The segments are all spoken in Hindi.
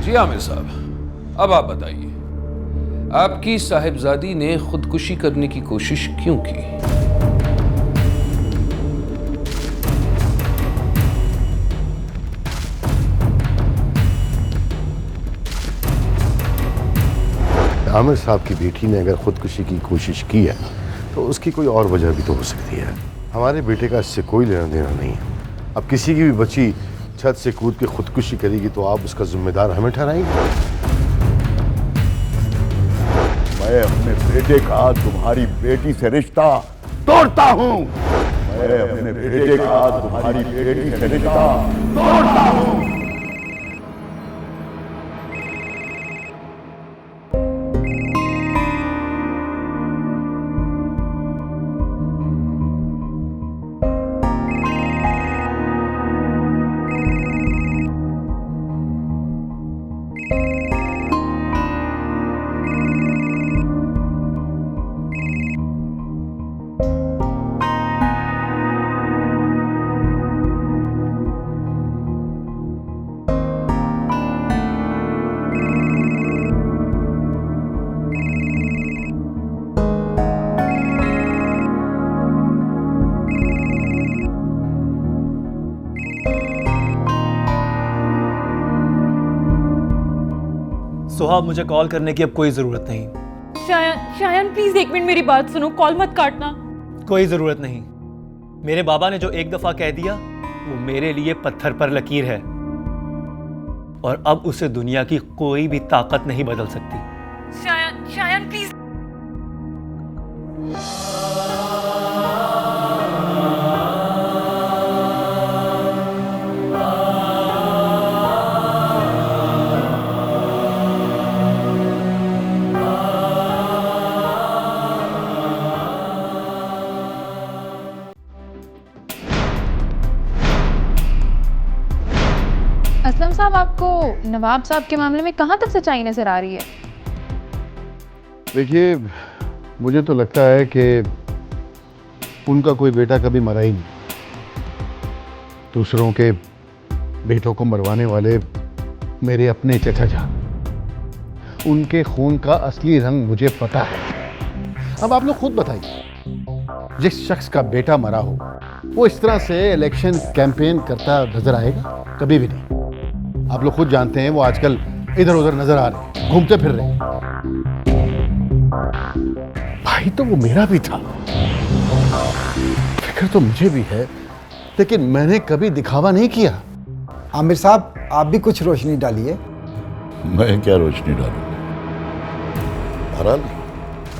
जी आमिर साहब, अब आप बताइए, आपकी साहिबजादी ने खुदकुशी करने की कोशिश क्यों की? आमिर साहब की बेटी ने अगर खुदकुशी की कोशिश की है तो उसकी कोई और वजह भी तो हो सकती है। हमारे बेटे का इससे कोई लेना देना नहीं है। अब किसी की भी बच्ची छत से कूद के खुदकुशी करेगी तो आप उसका जिम्मेदार हमें ठहराएंगे? मैं अपने बेटे का तुम्हारी बेटी से रिश्ता तोड़ता हूँ। मैं अपने बेटे का तुम्हारी बेटी से रिश्ता तोड़ता हूँ। सुहाब, मुझे कॉल करने की अब कोई जरूरत नहीं। शायन प्लीज एक मिनट मेरी बात सुनो, कॉल मत काटना। कोई जरूरत नहीं। मेरे बाबा ने जो एक दफा कह दिया वो मेरे लिए पत्थर पर लकीर है, और अब उसे दुनिया की कोई भी ताकत नहीं बदल सकती। शायन प्लीज। असलम साहब, आपको नवाब साहब के मामले में कहाँ तक सच्चाई नजर आ रही है? देखिए, मुझे तो लगता है कि उनका कोई बेटा कभी मरा ही नहीं। दूसरों के बेटों को मरवाने वाले मेरे अपने चचा जान, उनके खून का असली रंग मुझे पता है। अब आप लोग खुद बताइए, जिस शख्स का बेटा मरा हो वो इस तरह से इलेक्शन कैंपेन करता नजर आएगा? कभी भी नहीं। आप लोग खुद जानते हैं वो आजकल इधर उधर नजर आ रहे हैं, घूमते फिर रहे हैं। भाई तो वो मेरा भी था, फिक्र तो मुझे भी है, लेकिन मैंने कभी दिखावा नहीं किया। आमिर साहब, आप भी कुछ रोशनी डालिए। मैं क्या रोशनी डालूं? बहरहाल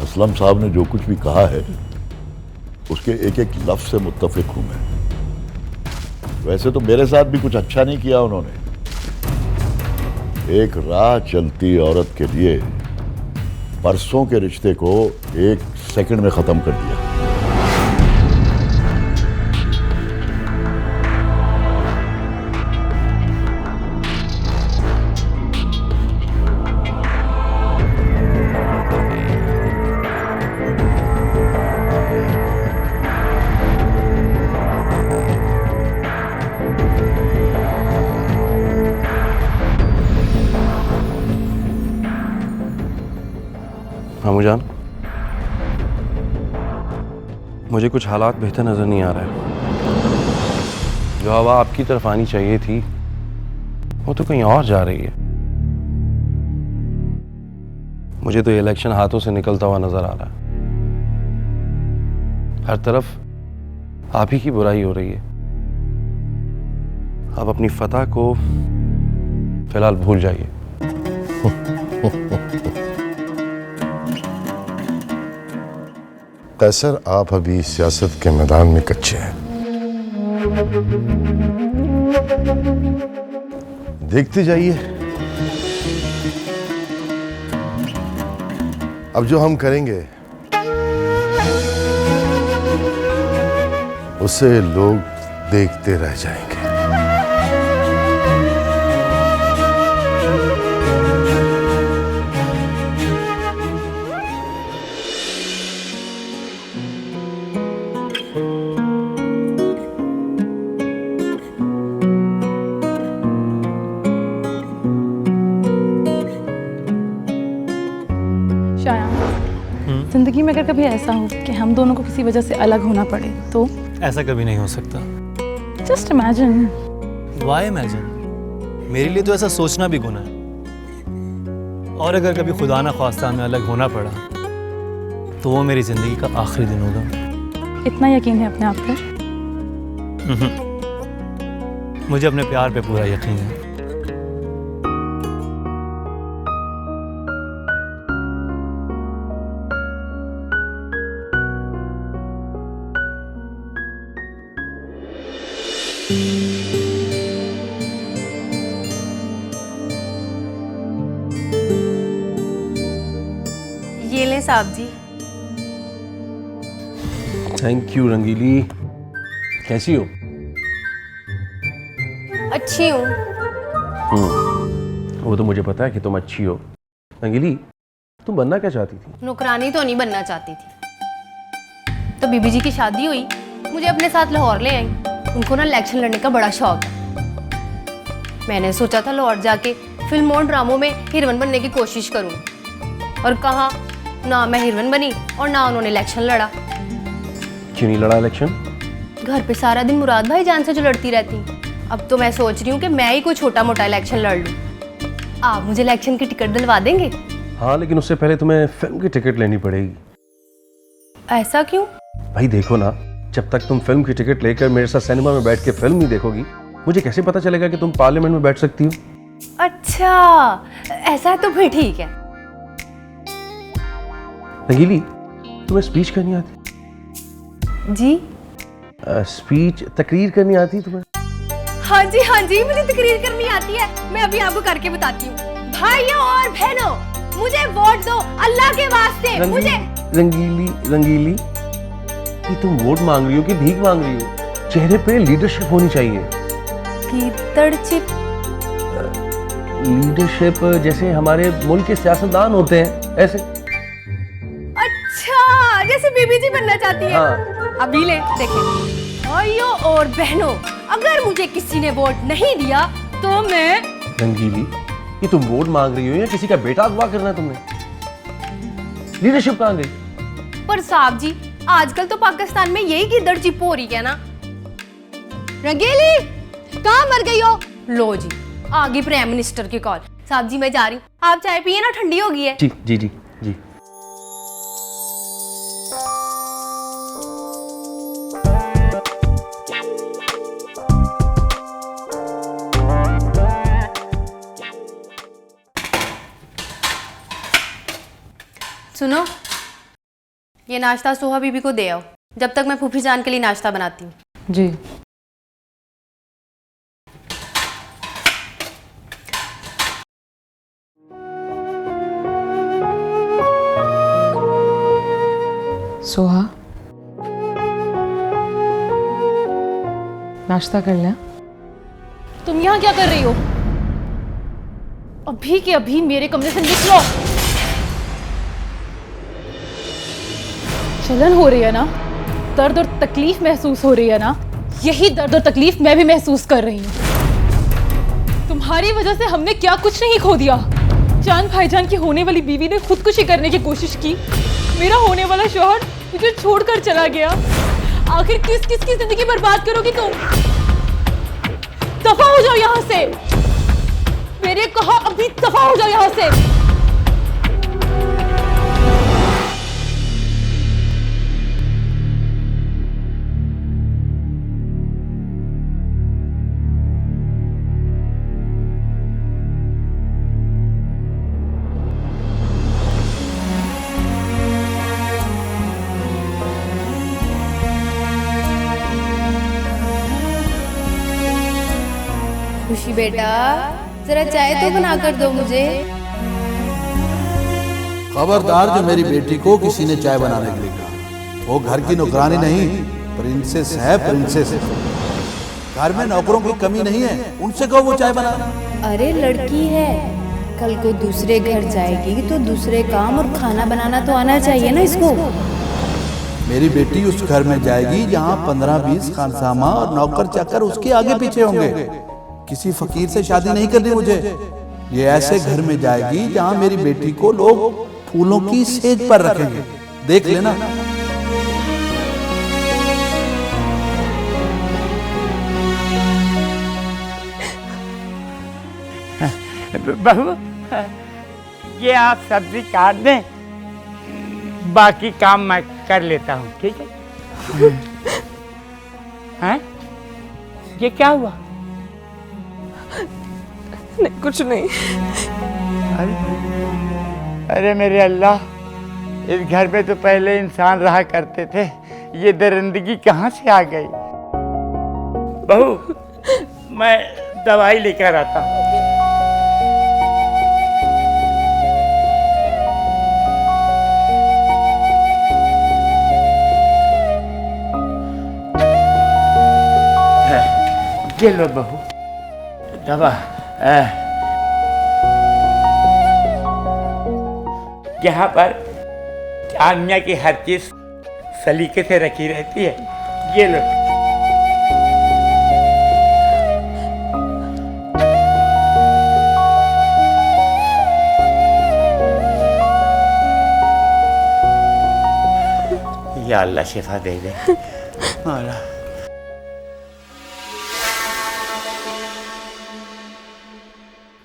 असलम साहब ने जो कुछ भी कहा है उसके एक एक लफ्ज से मुत्तफिक हूं मैं। वैसे तो मेरे साथ भी कुछ अच्छा नहीं किया उन्होंने। एक राह चलती औरत के लिए परसों के रिश्ते को एक सेकंड में खत्म कर दिया। मामू जान, मुझे कुछ हालात बेहतर नजर नहीं आ रहा है। जो हवा आपकी तरफ आनी चाहिए थी वो तो कहीं और जा रही है। मुझे तो ये इलेक्शन हाथों से निकलता हुआ नजर आ रहा है। हर तरफ आप ही की बुराई हो रही है। आप अपनी फतह को फिलहाल भूल जाइए। कैसर, आप अभी सियासत के मैदान में कच्चे हैं। देखते जाइए, अब जो हम करेंगे उसे लोग देखते रह जाएंगे। जिंदगी में अगर कभी ऐसा हो कि हम दोनों को किसी वजह से अलग होना पड़े तो ऐसा कभी नहीं हो सकता। Just imagine. Why imagine? मेरे लिए तो ऐसा सोचना भी गुनाह है। और अगर कभी खुदा ना ख्वास्ता हमें अलग होना पड़ा तो वो मेरी जिंदगी का आखिरी दिन होगा। इतना यकीन है अपने आप पर? मुझे अपने प्यार पे पूरा यकीन है। ये लें साहब जी। थैंक यू रंगीली। कैसी हो? अच्छी हूँ। वो तो मुझे पता है कि तुम अच्छी हो। रंगीली, तुम बनना क्या चाहती थी? नौकरानी तो नहीं बनना चाहती थी, तो बीबी जी की शादी हुई, मुझे अपने साथ लाहौर ले आई। उनको ना इलेक्शन लड़ने का बड़ा शौक है। मैंने सोचा था लाहौर जाके फिल्मों और ड्रामों में हीरोइन बनने की कोशिश करूँ, और कहा ना मैं हीरोइन बनी और ना उन्होंने इलेक्शन लड़ा। क्यों नहीं लड़ा इलेक्शन? घर पे सारा दिन मुराद भाई जान से जो लड़ती रहती। अब तो मैं सोच रही हूँ कि मैं ही कोई छोटा मोटा इलेक्शन लड़ लूँ। आप मुझे इलेक्शन की टिकट दिलवा देंगे? हाँ, लेकिन उससे पहले तुम्हें फिल्म की टिकट लेनी पड़ेगी। ऐसा क्यों? भाई देखो ना, जब तक तुम फिल्म की टिकट लेकर मेरे साथ सिनेमा में बैठ के फिल्म नहीं देखोगी, मुझे कैसे पता चलेगा कि तुम पार्लियामेंट में बैठ सकती हो? अच्छा, ऐसा है तो फिर ठीक है। रंगीली, तुम्हें स्पीच करनी आती? जी? स्पीच, तकरीर करनी आती तुम्हें? हाँ जी, मुझे तकरीर करनी आती है। मैं अभी आपको करके बताती हूँ। भाइयों और बहनों, मुझे वोट दो अल्लाह के वास्ते। मुझे रंगीली, कि तुम वोट मांग रही हो कि भीख मांग रही हो? चेहरे पे लीडरशिप होनी चाहिए। लीडरशिप जैसे हमारे मुल्क के सियासतदान होते हैं, ऐसे। अच्छा, जैसे बीबी जी बनना चाहती है। हाँ। अभी ले देखें। भाइयों और बहनों, अगर मुझे किसी ने वोट नहीं दिया तो मैं। रंगीली, कि तुम वोट मांग रही हो या किसी का बेटा अगवा करना है तुमने? लीडरशिप कहाँ गई? पर साहब जी, आजकल तो पाकिस्तान में यही गिद्दड़ चिप्पो हो रही है ना। रंगीली, कहाँ मर गई हो? लो जी, आ गई प्राइम मिनिस्टर की कॉल। साहब जी मैं जा रही हूँ, आप चाय पिए ना, ठंडी हो गई है। जी जी जी जी। सुनो, ये नाश्ता सोहा बीबी को दे आओ, जब तक मैं फूफी जान के लिए नाश्ता बनाती हूँ। जी। सोहा, नाश्ता कर लिया? तुम यहाँ क्या कर रही हो? अभी के अभी मेरे कमरे से निकलो। जलन हो रही है ना? दर्द और तकलीफ महसूस हो रही है ना? यही दर्द और तकलीफ मैं भी महसूस कर रही हूँ। तुम्हारी वजह से हमने क्या कुछ नहीं खो दिया। जान भाईजान की होने वाली बीवी ने खुदकुशी करने की कोशिश की। मेरा होने वाला शौहर मुझे छोड़कर चला गया। आखिर किस किस की जिंदगी बर्बाद करोगी तुम? दफा हो जाओ यहाँ से। मेरे कहा अभी दफा हो जाओ यहाँ से। खुशी बेटा, जरा चाय तो बना कर दो मुझे। खबरदार जो मेरी बेटी को किसी ने चाय बनाने के लिए कहा। वो घर की नौकरानी नहीं, प्रिंसेस है, प्रिंसेस। घर में नौकरों की कमी नहीं है, उनसे कहो वो चाय बना। अरे लड़की है, कल को दूसरे घर जाएगी तो दूसरे काम और खाना बनाना तो आना चाहिए ना इसको। मेरी बेटी उस घर में जाएगी जहाँ 15-20 खानसामा और नौकर चाकर उसके आगे पीछे होंगे। किसी फकीर से शादी नहीं करनी मुझे। ये ऐसे घर में जाएगी जहाँ मेरी बेटी को लोग फूलों की सेज पर रखेंगे। देख लेना। बहू, ये आप सब्जी काट दें, बाकी काम मैं कर लेता हूँ, ठीक है? हैं? ये क्या हुआ? नहीं, कुछ नहीं। अरे मेरे अल्लाह, इस घर में तो पहले इंसान रहा करते थे, ये दरिंदगी कहाँ से आ गई? बहू, मैं दवाई लेकर आता हूँ। ये लो बहू, दवा। यहाँ पर चांदनिया की हर चीज सलीके से रखी रहती है, ये लो। या अल्लाह शिफा दे दे। मौला।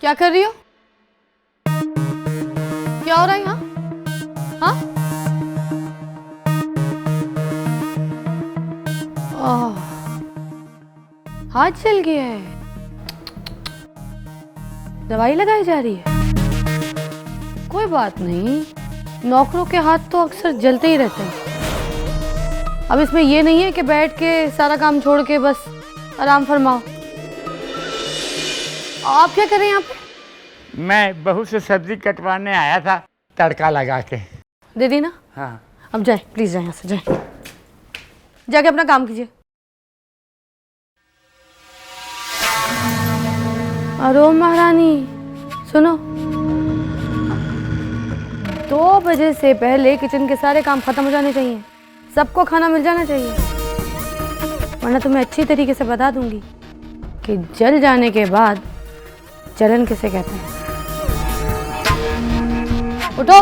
क्या कर रही हो? क्या हो रहा है यहाँ? हाँ? हाथ जल गया है। दवाई लगाई जा रही है? कोई बात नहीं, नौकरों के हाथ तो अक्सर जलते ही रहते हैं। अब इसमें ये नहीं है कि बैठ के सारा काम छोड़ के बस आराम फरमाओ। आप क्या कर रहे हैं यहाँ पे? मैं बहू से सब्जी कटवाने आया था, तड़का लगा के। दे दी ना? हाँ। अब जाए, प्लीज जाए यहाँ से, जाए जाके अपना काम कीजिए। अरे महारानी सुनो, 2 बजे से पहले किचन के सारे काम खत्म हो जाने चाहिए, सबको खाना मिल जाना चाहिए, वरना तुम्हें अच्छी तरीके से बता दूंगी कि जल जाने के बाद जलन किसे कहते हैं। उठो।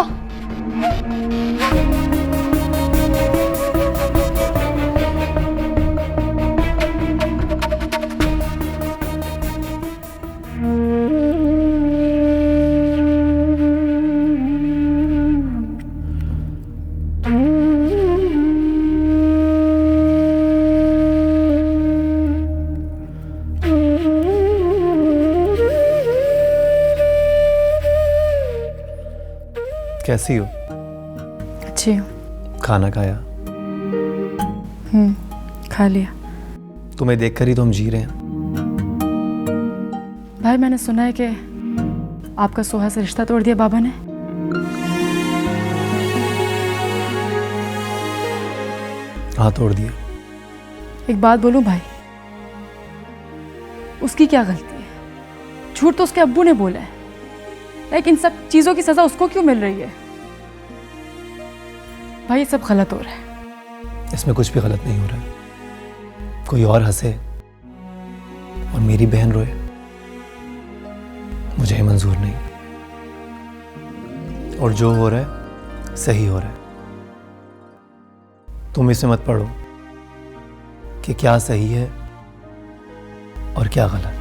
कैसी हो? अच्छी हूँ। खाना खाया? खा लिया। तुम्हें देखकर ही तो हम जी रहे हैं। भाई, मैंने सुना है कि आपका सोहा से रिश्ता तोड़ दिया बाबा ने। हाँ, तोड़ दिया। एक बात बोलूं भाई, उसकी क्या गलती है? झूठ तो उसके अब्बू ने बोला है, लेकिन इन सब चीजों की सजा उसको क्यों मिल रही है? भाई, ये सब गलत हो रहा है। इसमें कुछ भी गलत नहीं हो रहा है। कोई और हंसे और मेरी बहन रोए, मुझे मंजूर नहीं। और जो हो रहा है सही हो रहा है। तुम इसे मत पढ़ो कि क्या सही है और क्या गलत।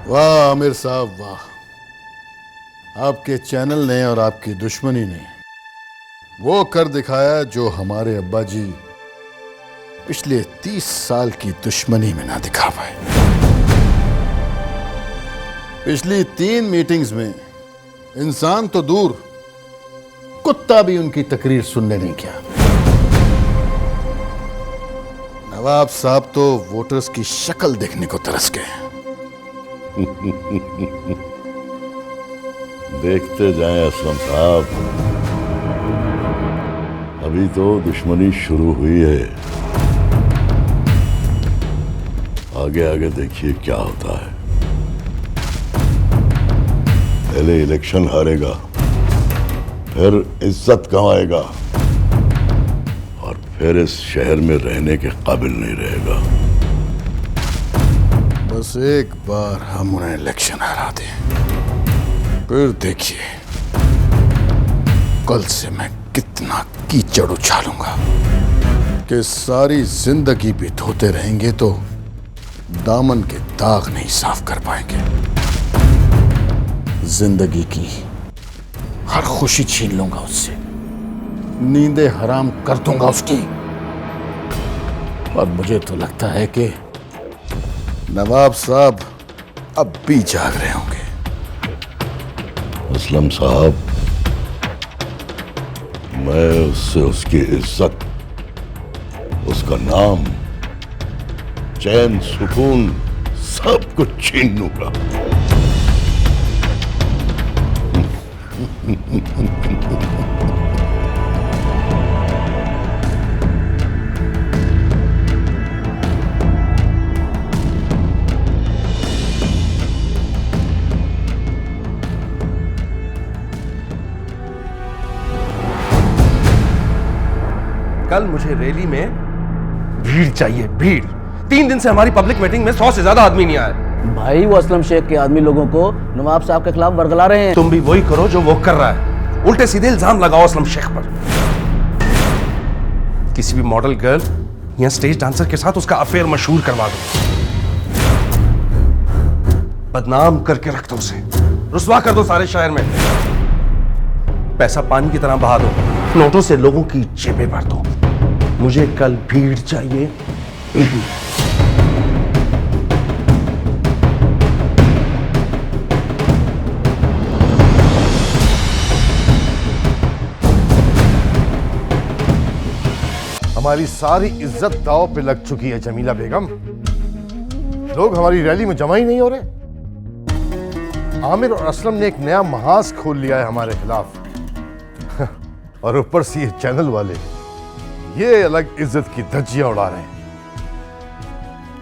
वाह आमिर साहब वाह, आपके चैनल ने और आपकी दुश्मनी ने वो कर दिखाया जो हमारे अब्बा जी पिछले 30 साल की दुश्मनी में ना दिखा पाए। पिछली 3 मीटिंग्स में इंसान तो दूर, कुत्ता भी उनकी तकरीर सुनने नहीं गया। नवाब साहब तो वोटर्स की शक्ल देखने को तरस गए। देखते जाएं असलम साहब, अभी तो दुश्मनी शुरू हुई है। आगे आगे देखिए क्या होता है। पहले इलेक्शन हारेगा, फिर इज्जत कमाएगा और फिर इस शहर में रहने के काबिल नहीं रहेगा। बस एक बार हम उन्हें इलेक्शन हरा दें, फिर देखिए कल से मैं कितना कीचड़ उछालूंगा कि सारी जिंदगी भी धोते रहेंगे तो दामन के दाग नहीं साफ कर पाएंगे। जिंदगी की हर खुशी छीन लूंगा उससे, नींदें हराम कर दूंगा उसकी। और मुझे तो लगता है कि नवाब साहब अब भी जाग रहे होंगे। असलम साहब, मैं उससे उसकी इज्जत, उसका नाम, चैन, सुकून सब कुछ छीन लूंगा। कल मुझे रैली में भीड़ चाहिए, भीड़। 3 दिन से हमारी पब्लिक मीटिंग में 100 से ज्यादा आदमी नहीं आए। भाई वो असलम शेख के आदमी लोगों को नवाब साहब के खिलाफ वर्गला रहे हैं। तुम भी वही करो जो वो कर रहा है, उल्टे सीधे इल्जाम लगाओ असलम शेख पर। किसी भी मॉडल गर्ल या स्टेज डांसर के साथ उसका अफेयर मशहूर करवा दो, बदनाम करके रख दो उसे, रुस्वा कर दो सारे शहर में। पैसा पानी की तरह बहा दो, नोटों से लोगों की जेबें भर दो। मुझे कल भीड़ चाहिए, भीड़। हमारी सारी इज्जत दांव पे लग चुकी है जमीला बेगम। लोग हमारी रैली में जमा ही नहीं हो रहे। आमिर और असलम ने एक नया महाज खोल लिया है हमारे खिलाफ। और ऊपर से ये चैनल वाले ये अलग इज्जत की धज्जियां उड़ा रहे हैं।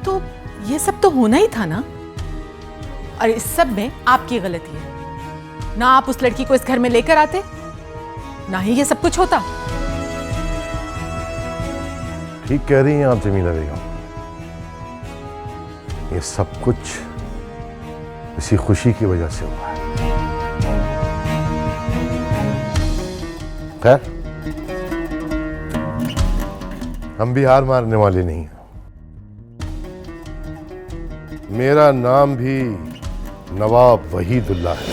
तो ये सब तो होना ही था ना, और इस सब में आपकी गलती है। ना आप उस लड़की को इस घर में लेकर आते, ना ही ये सब कुछ होता। ठीक कह रही हैं आप जमीला बेगम। ये सब कुछ इसी खुशी की वजह से हुआ है। खैर, हम भी हार मारने वाले नहीं हैं। मेरा नाम भी नवाब वहीदुल्लाह है।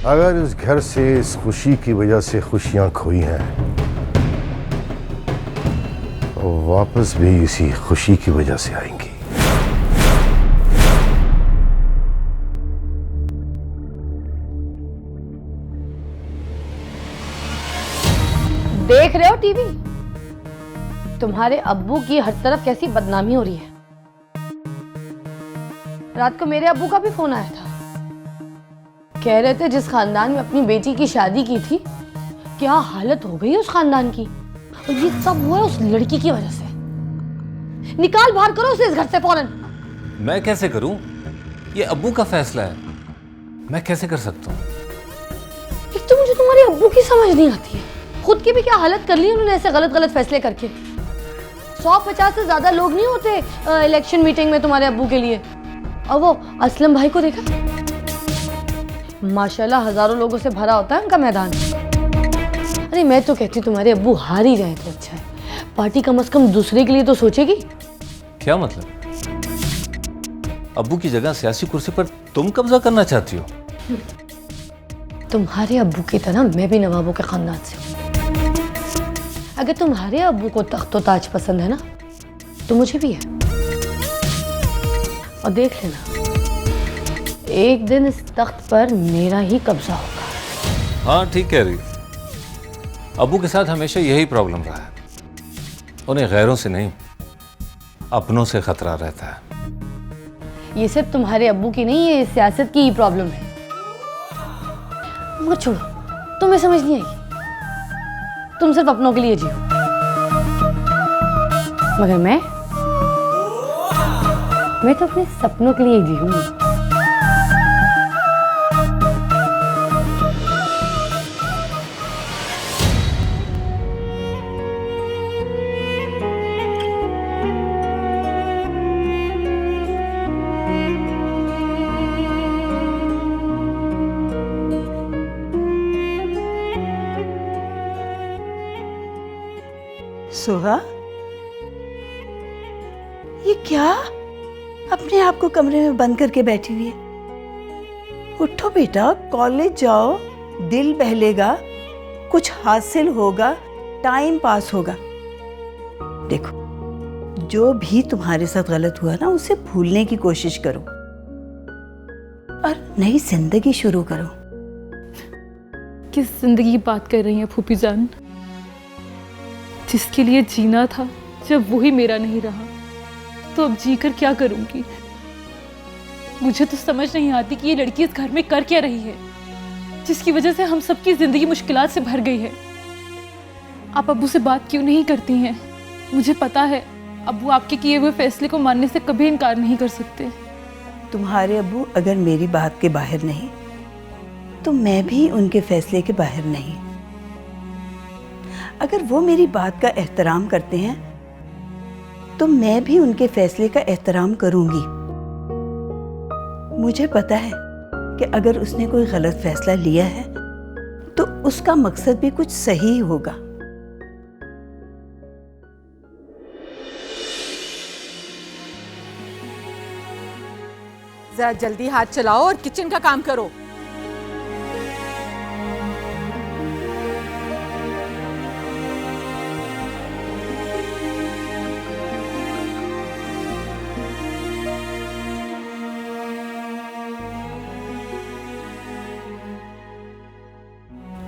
अगर इस घर से इस खुशी की वजह से खुशियां खोई हैं तो वापस भी इसी खुशी की वजह से आएंगी। देख रहे हो टीवी? तुम्हारे अब्बू की हर तरफ कैसी बदनामी हो रही है। रात को मेरे अब्बू का भी फोन आया था, कह रहे थे जिस खानदान में अपनी बेटी की शादी की थी, क्या हालत हो गई उस खानदान की। और ये सब हुआ उस लड़की की वजह से। निकाल बाहर करो उसे इस घर से फौरन। मैं कैसे करूं? ये अब्बू का फैसला है, मैं कैसे कर सकता हूं? एक तो मुझे तुम्हारे अब्बू की समझ नहीं आती है, खुद की भी क्या हालत कर ली उन्होंने ऐसे गलत गलत फैसले करके। 150 से ज्यादा लोग नहीं होते इलेक्शन मीटिंग में तुम्हारे अब्बू के लिए। और वो असलम भाई को देखा, माशाल्लाह हजारों लोगों से भरा होता है उनका मैदान। अरे मैं तो कहती तुम्हारे अब्बू हार ही जाए तो अच्छा है, पार्टी कम से कम दूसरे के लिए तो सोचेगी। क्या मतलब? अब्बू की जगह सियासी कुर्सी पर तुम कब्जा करना चाहती हो? तुम्हारे अब्बू की तरह मैं भी नवाबों के खानदान से हूँ। अगर तुम्हारे अब्बू को तख्त ताज पसंद है ना, तो मुझे भी है। और देख लेना, एक दिन इस तख्त पर मेरा ही कब्जा होगा। हाँ ठीक कह रही। अब्बू के साथ हमेशा यही प्रॉब्लम रहा है, उन्हें गैरों से नहीं अपनों से खतरा रहता है। ये सिर्फ तुम्हारे अब्बू की नहीं, ये सियासत की ही प्रॉब्लम है। मत छोड़ो, तुम्हें समझ नहीं आएगी। तुम सिर्फ अपनों के लिए जियो, मगर मैं मैं तो अपने सपनों के लिए जीऊंगी। सुहा, ये क्या अपने आप को कमरे में बंद करके बैठी हुई है? उठो बेटा, कॉलेज जाओ, दिल बहलेगा, कुछ हासिल होगा, टाइम पास होगा। देखो, जो भी तुम्हारे साथ गलत हुआ ना, उसे भूलने की कोशिश करो और नई जिंदगी शुरू करो। किस जिंदगी की बात कर रही हैं फूफी जान? जिसके लिए जीना था, जब वही मेरा नहीं रहा, तो अब जीकर क्या करूंगी? मुझे तो समझ नहीं आती कि ये लड़की इस घर में कर क्या रही है, जिसकी वजह से हम सबकी जिंदगी मुश्किलात से भर गई है। आप अब्बू से बात क्यों नहीं करती हैं? मुझे पता है अब्बू आपके किए हुए फैसले को मानने से कभी इनकार नहीं कर सकते। तुम्हारे अब्बू अगर मेरी बात के बाहर नहीं, तो मैं भी उनके फैसले के बाहर नहीं। अगर वो मेरी बात का एहतराम करते हैं, तो मैं भी उनके फैसले का एहतराम करूंगी। मुझे पता है कि अगर उसने कोई गलत फैसला लिया है, तो उसका मकसद भी कुछ सही होगा। जरा जल्दी हाथ चलाओ और किचन का काम करो।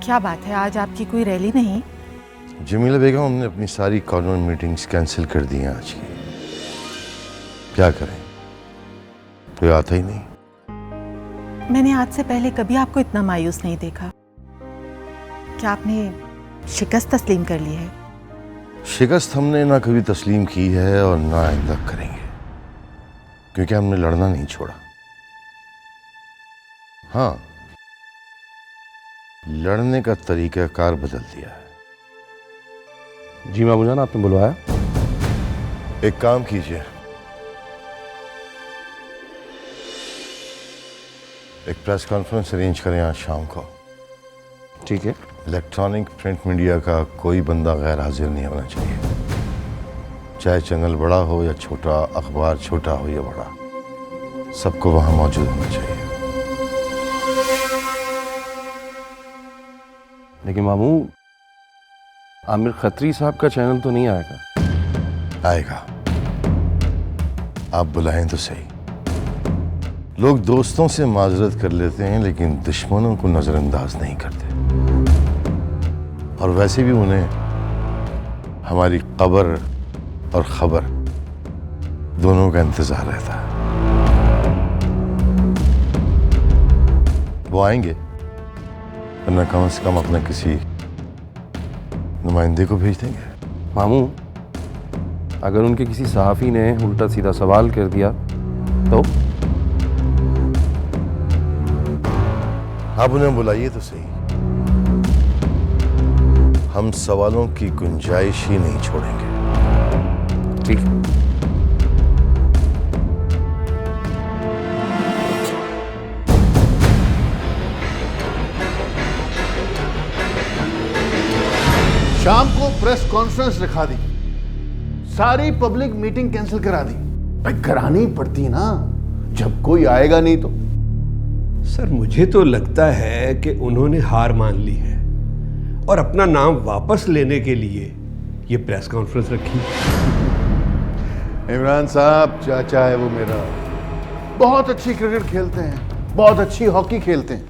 क्या बात है, आज आपकी कोई रैली नहीं? जमीला बेगम, हमने अपनी सारी कॉन्वेंट मीटिंग्स कैंसिल कर दी हैं आज की। क्या करें, कोई आता ही नहीं। मैंने आज से पहले कभी आपको इतना मायूस नहीं देखा। क्या आपने शिकस्त तस्लीम कर ली है? शिकस्त हमने ना कभी तस्लीम की है और ना आइंदा करेंगे, क्योंकि हमने लड़ना नहीं छोड़ा। हाँ, लड़ने का तरीकाकार बदल दिया है। जी मामू जान, आपने बुलवाया? एक काम कीजिए, एक प्रेस कॉन्फ्रेंस अरेंज करें आज शाम को। ठीक है। इलेक्ट्रॉनिक प्रिंट मीडिया का कोई बंदा गैर हाजिर नहीं होना चाहिए, चाहे चैनल बड़ा हो या छोटा, अखबार छोटा हो या बड़ा, सबको वहां मौजूद होना चाहिए। लेकिन मामू, आमिर खत्री साहब का चैनल तो नहीं आएगा? आएगा, आप बुलाएं तो सही। लोग दोस्तों से माजरत कर लेते हैं, लेकिन दुश्मनों को नजरअंदाज नहीं करते। और वैसे भी उन्हें हमारी कब्र और खबर दोनों का इंतजार रहता है। वो आएंगे, वरना कम से कम अपने किसी नुमाइंदे को भेज देंगे। मामू, अगर उनके किसी सहाफ़ी ने उल्टा सीधा सवाल कर दिया तो? आप उन्हें बुलाइए तो सही, हम सवालों की गुंजाइश ही नहीं छोड़ेंगे। ठीक। शाम को प्रेस कॉन्फ्रेंस रखा दी, सारी पब्लिक मीटिंग कैंसिल करा दी। भाई करानी पड़ती ना, जब कोई आएगा नहीं तो। सर, मुझे तो लगता है कि उन्होंने हार मान ली है और अपना नाम वापस लेने के लिए ये प्रेस कॉन्फ्रेंस रखी। इमरान साहब चाचा है वो मेरा, बहुत अच्छी क्रिकेट खेलते हैं, बहुत अच्छी हॉकी खेलते हैं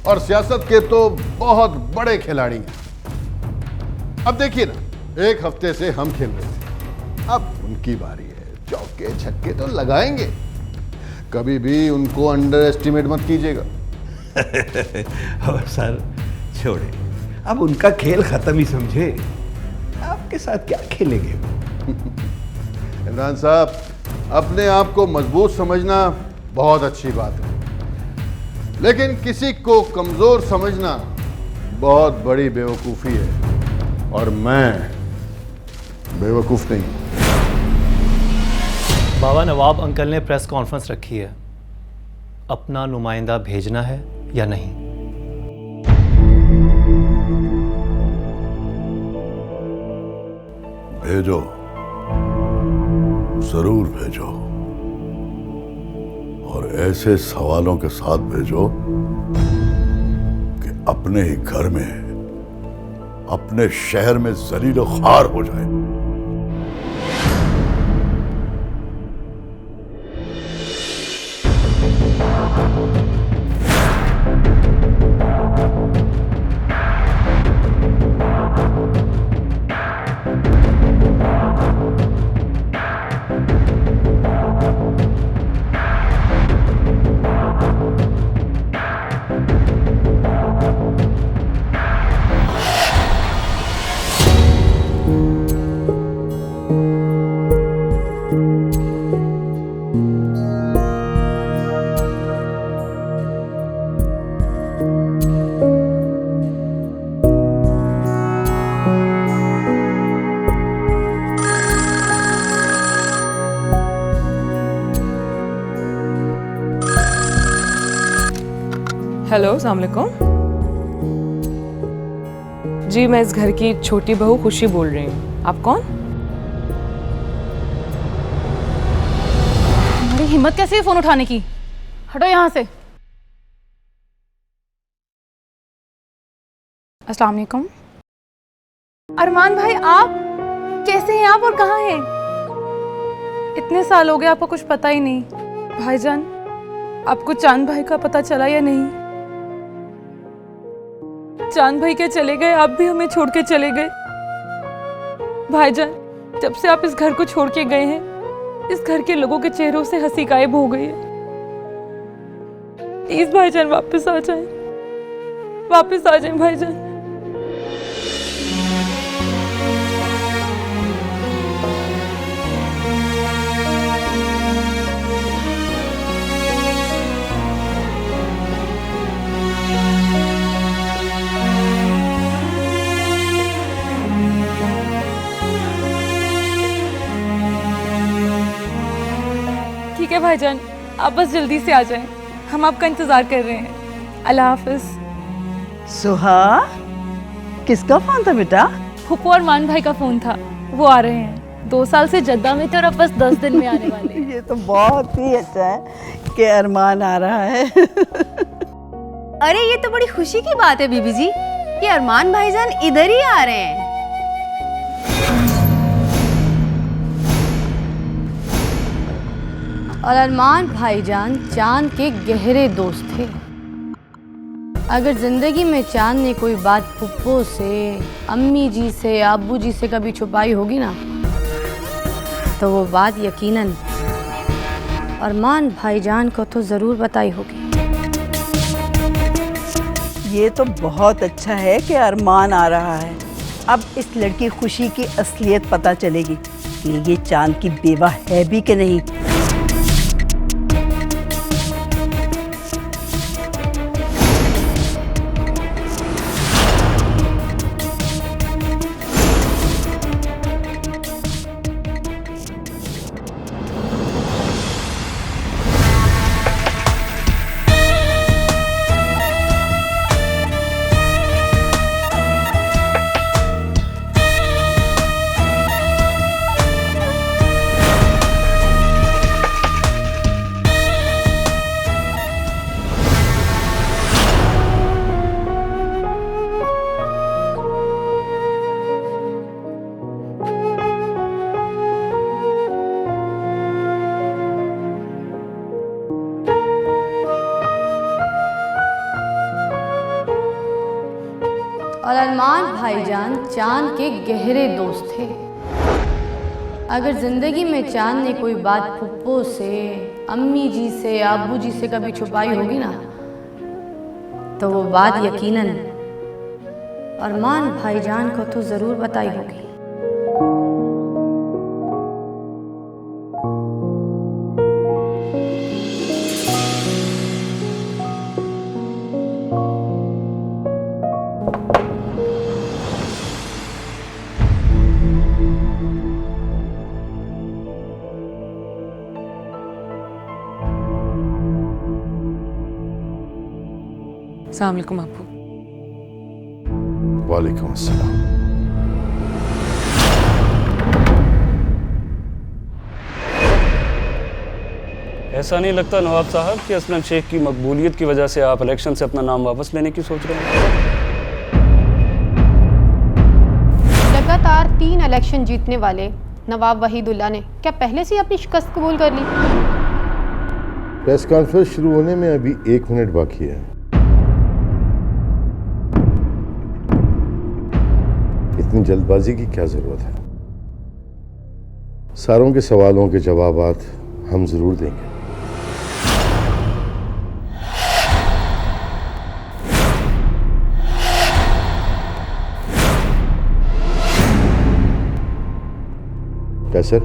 और सियासत के तो बहुत बड़े खिलाड़ी हैं। अब देखिए ना, एक हफ्ते से हम खेल रहे थे, अब उनकी बारी है। चौके छक्के तो लगाएंगे, कभी भी उनको अंडर एस्टिमेट मत कीजिएगा। और सर छोड़े, अब उनका खेल खत्म ही समझे, आपके साथ क्या खेलेंगे? इमरान साहब, अपने आप को मजबूत समझना बहुत अच्छी बात है, लेकिन किसी को कमजोर समझना बहुत बड़ी बेवकूफ़ी है, और मैं बेवकूफ़ नहीं। बाबा नवाब अंकल ने प्रेस कॉन्फ्रेंस रखी है, अपना नुमाइंदा भेजना है या नहीं? भेजो, जरूर भेजो, और ऐसे सवालों के साथ भेजो कि अपने ही घर में, अपने शहर में जलील ख्वार हो जाए। हेलो, अस्सलाम वालेकुम। जी, मैं इस घर की छोटी बहू खुशी बोल रही हूँ। आप कौन? तुम्हारी हिम्मत कैसे है फोन उठाने की? हटो यहाँ से। अस्सलाम वालेकुम। अरमान भाई, आप कैसे हैं? आप और कहाँ हैं? इतने साल हो गए, आपको कुछ पता ही नहीं। भाईजान, आपको चांद भाई का पता चला या नहीं? चांद भाई क्या चले गए? आप भी हमें छोड़ के चले गए। भाईजान, जब से आप इस घर को छोड़ के गए हैं, इस घर के लोगों के चेहरों से हंसी गायब हो गई है। प्लीज भाईजान, वापस आ जाएं, वापस आ जाएं भाईजान। ठीक है भाईजान, आप बस जल्दी से आ जाएं, हम आपका इंतजार कर रहे हैं। अल्लाह हाफिज। सुहा, किसका फोन था बेटा? फुप्पू और मान भाई का फोन था, वो आ रहे हैं। 2 साल से जद्दा में थे और अब बस 10 दिन में आने वाले हैं। ये तो बहुत ही अच्छा है कि अरमान आ रहा है। अरे ये तो बड़ी खुशी की बात है बीबी जी कि अरमान भाईजान इधर ही आ रहे हैं। और अरमान भाईजान चांद के गहरे दोस्त थे। अगर जिंदगी में चांद ने कोई बात फुप्पो से, अम्मी जी से, अब्बू जी से कभी छुपाई होगी ना, तो वो बात यकीनन अरमान भाईजान को तो ज़रूर बताई होगी। ये तो बहुत अच्छा है कि अरमान आ रहा है। अब इस लड़की खुशी की असलियत पता चलेगी कि ये चांद की बेवा है भी कि नहीं। और अरमान भाईजान चांद के गहरे दोस्त थे। अगर जिंदगी में चांद ने कोई बात फुप्पो से, अम्मी जी से, अब्बू जी से कभी छुपाई होगी ना, तो वो बात यकीनन अरमान भाईजान को तो ज़रूर बताई होगी। अस्सलाम वालेकुम आपू। वालेकुम अस्सलाम। ऐसा नहीं लगता नवाब साहब कि असलम शेख की मकबूलियत की वजह से आप इलेक्शन से अपना नाम वापस लेने की सोच रहे हैं? लगातार 3 इलेक्शन जीतने वाले नवाब वहीदुल्ला ने क्या पहले से ही अपनी शिकस्त कबूल कर ली? प्रेस कॉन्फ्रेंस शुरू होने में अभी 1 मिनट बाकी है। इतनी जल्दबाजी की क्या जरूरत है? सारों के सवालों के जवाबात हम जरूर देंगे। क्या सर?